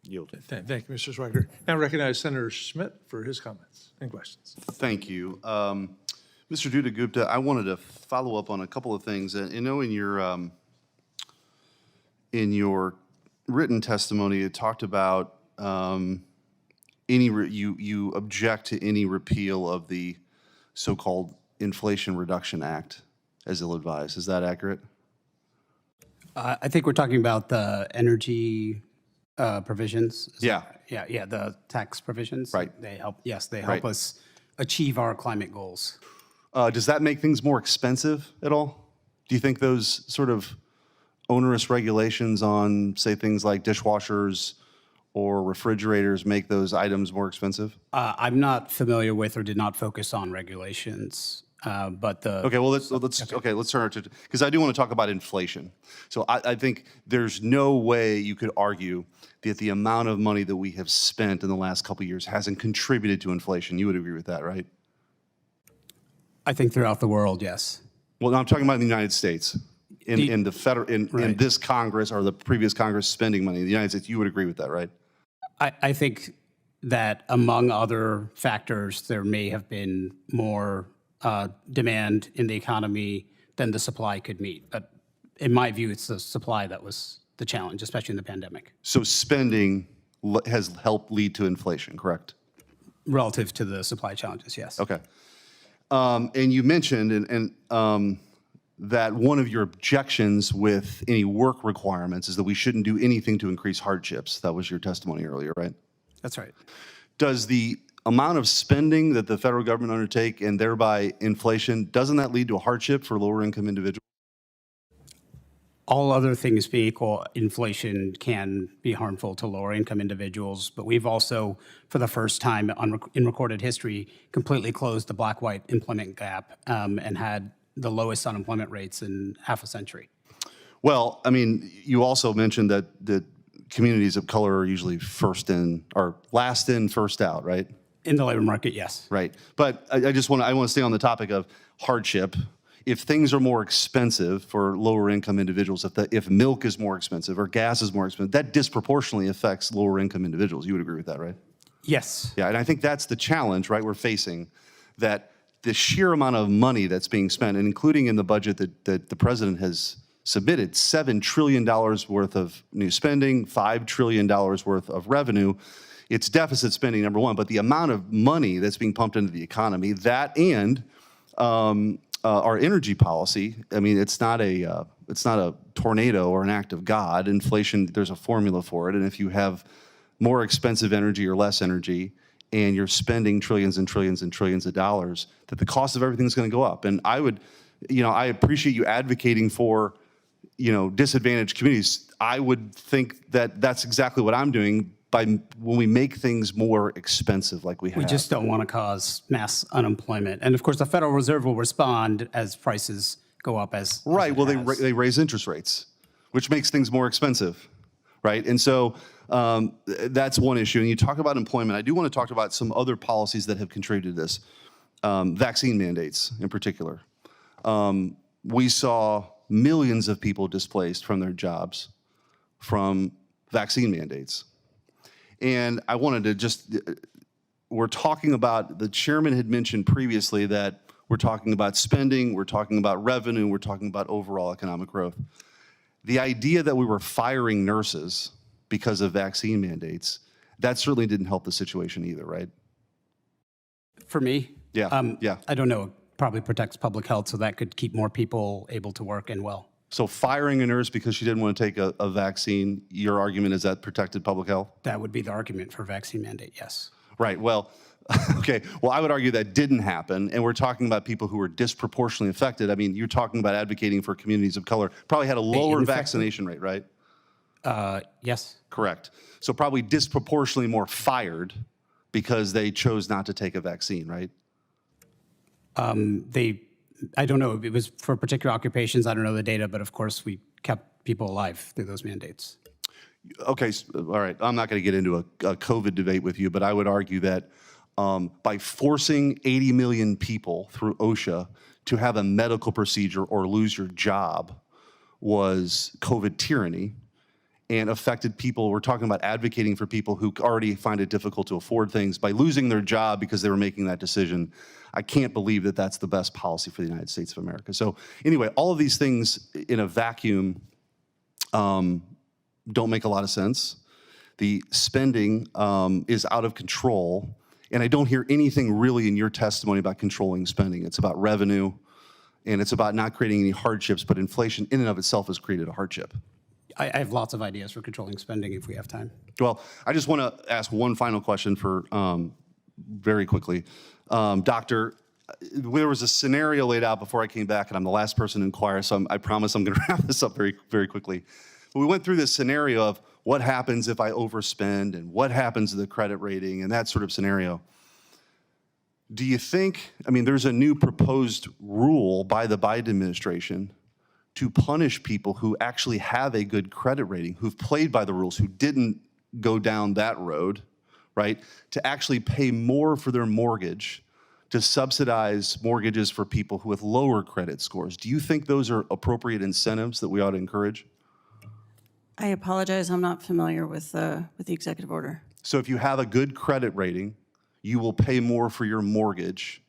Yield. Thank you, Mr. Schweiger. Now recognize Senator Schmitt for his comments and questions. Thank you. Mr. Duda-Gupta, I wanted to follow up on a couple of things. You know, in your written testimony, it talked about you object to any repeal of the so-called Inflation Reduction Act as ill-advised. Is that accurate? I think we're talking about the energy provisions. Yeah. Yeah, the tax provisions. Right. They help, yes, they Right. help us achieve our climate goals. Does that make things more expensive at all? Do you think those sort of onerous regulations on, say, things like dishwashers or refrigerators make those items more expensive? I'm not familiar with or did not focus on regulations, but the. Okay, well, let's turn to, because I do want to talk about inflation. So I think there's no way you could argue that the amount of money that we have spent in the last couple of years hasn't contributed to inflation. You would agree with that, right? I think throughout the world, yes. Well, no, I'm talking about in the United States. In Right. this Congress or the previous Congress spending money in the United States, you would agree with that, right? I think that among other factors, there may have been more demand in the economy than the supply could meet. But in my view, it's the supply that was the challenge, especially in the pandemic. So spending has helped lead to inflation, correct? Relative to the supply challenges, yes. Okay. And you mentioned that one of your objections with any work requirements is that we shouldn't do anything to increase hardships. That was your testimony earlier, right? That's right. Does the amount of spending that the federal government undertake and thereby inflation, doesn't that lead to a hardship for lower income individuals? All other things being equal, inflation can be harmful to lower income individuals, but we've also, for the first time in recorded history, completely closed the black-white employment gap and had the lowest unemployment rates in half a century. Well, I mean, you also mentioned that communities of color are usually first in, or last in, first out, right? In the labor market, yes. Right. But I want to stay on the topic of hardship. If things are more expensive for lower income individuals, if milk is more expensive or gas is more expensive, that disproportionately affects lower income individuals. You would agree with that, right? Yes. Yeah, and I think that's the challenge, right, we're facing, that the sheer amount of money that's being spent, and including in the budget that the president has submitted, $7 trillion worth of new spending, $5 trillion worth of revenue. It's deficit spending, number one, but the amount of money that's being pumped into the economy, that and our energy policy, I mean, it's not a tornado or an act of God. Inflation, there's a formula for it, and if you have more expensive energy or less energy, and you're spending trillions and trillions and trillions of dollars, that the cost of everything is going to go up. And I would, I appreciate you advocating for, disadvantaged communities. I would think that that's exactly what I'm doing when we make things more expensive like we have. We just don't want to cause mass unemployment. And of course, the Federal Reserve will respond as prices go up as Right, as well, it has. they raise interest rates, which makes things more expensive, right? And so that's one issue. And you talk about employment. I do want to talk about some other policies that have contributed to this, vaccine mandates in particular. We saw millions of people displaced from their jobs from vaccine mandates. And I wanted to we're talking about, the chairman had mentioned previously that we're talking about spending, we're talking about revenue, we're talking about overall economic growth. The idea that we were firing nurses because of vaccine mandates, that certainly didn't help the situation either, right? For me, Yeah, yeah. I don't know, it probably protects public health, so that could keep more people able to work and well. So firing a nurse because she didn't want to take a vaccine, your argument is that protected public health? That would be the argument for vaccine mandate, yes. Right, well, okay. Well, I would argue that didn't happen, and we're talking about people who were disproportionately affected. I mean, you're talking about advocating for communities of color, probably had a lower infected? vaccination rate, right? Yes. Correct. So probably disproportionately more fired because they chose not to take a vaccine, right? I don't know, it was for particular occupations, I don't know the data, but of course we kept people alive through those mandates. Okay, all right. I'm not going to get into a COVID debate with you, but I would argue that by forcing 80 million people through OSHA to have a medical procedure or lose your job was COVID tyranny. and affected people. We're talking about advocating for people who already find it difficult to afford things by losing their job because they were making that decision. I can't believe that that's the best policy for the United States of America. So anyway, all of these things in a vacuum don't make a lot of sense. The spending is out of control, and I don't hear anything really in your testimony about controlling spending. It's about revenue, and it's about not creating any hardships, but inflation in and of itself has created a hardship. I have lots of ideas for controlling spending if we have time. Well, I just want to ask one final question for very quickly. Doctor, there was a scenario laid out before I came back, and I'm the last person to inquire, so I promise I'm going to wrap this up very, very quickly. But we went through this scenario of what happens if I overspend and what happens to the credit rating and that sort of scenario. Do you think, I mean, there's a new proposed rule by the Biden administration to punish people who actually have a good credit rating, who've played by the rules, who didn't go down that road, right? To actually pay more for their mortgage, to subsidize mortgages for people who with lower credit scores. Do you think those are appropriate incentives that we ought to encourage? I apologize, I'm not familiar with the executive order. So if you have a good credit rating, you will pay more for your mortgage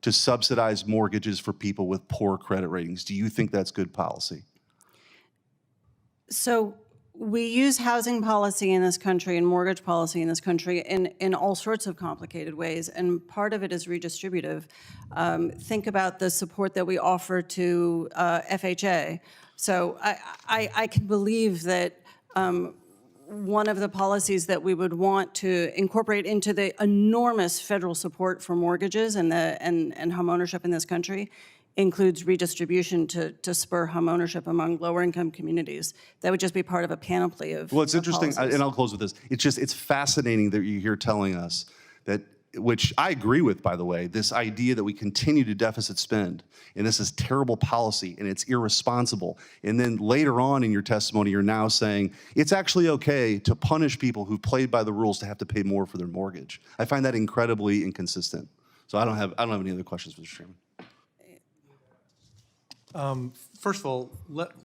to subsidize mortgages for people with poor credit ratings. Do you think that's good policy? So we use housing policy in this country and mortgage policy in this country in all sorts of complicated ways, and part of it is redistributive. Think about the support that we offer to FHA. So I can believe that one of the policies that we would want to incorporate into the enormous federal support for mortgages and home ownership in this country includes redistribution to spur home ownership among lower income communities. That would just be part of a panoply of Well, it's of interesting, policies. and I'll close with this. It's fascinating that you're here telling us that, which I agree with, by the way, this idea that we continue to deficit spend, and this is terrible policy, and it's irresponsible. And then later on in your testimony, you're now saying it's actually okay to punish people who've played by the rules to have to pay more for their mortgage. I find that incredibly inconsistent. So I don't have any other questions, Mr. Chairman. First of all,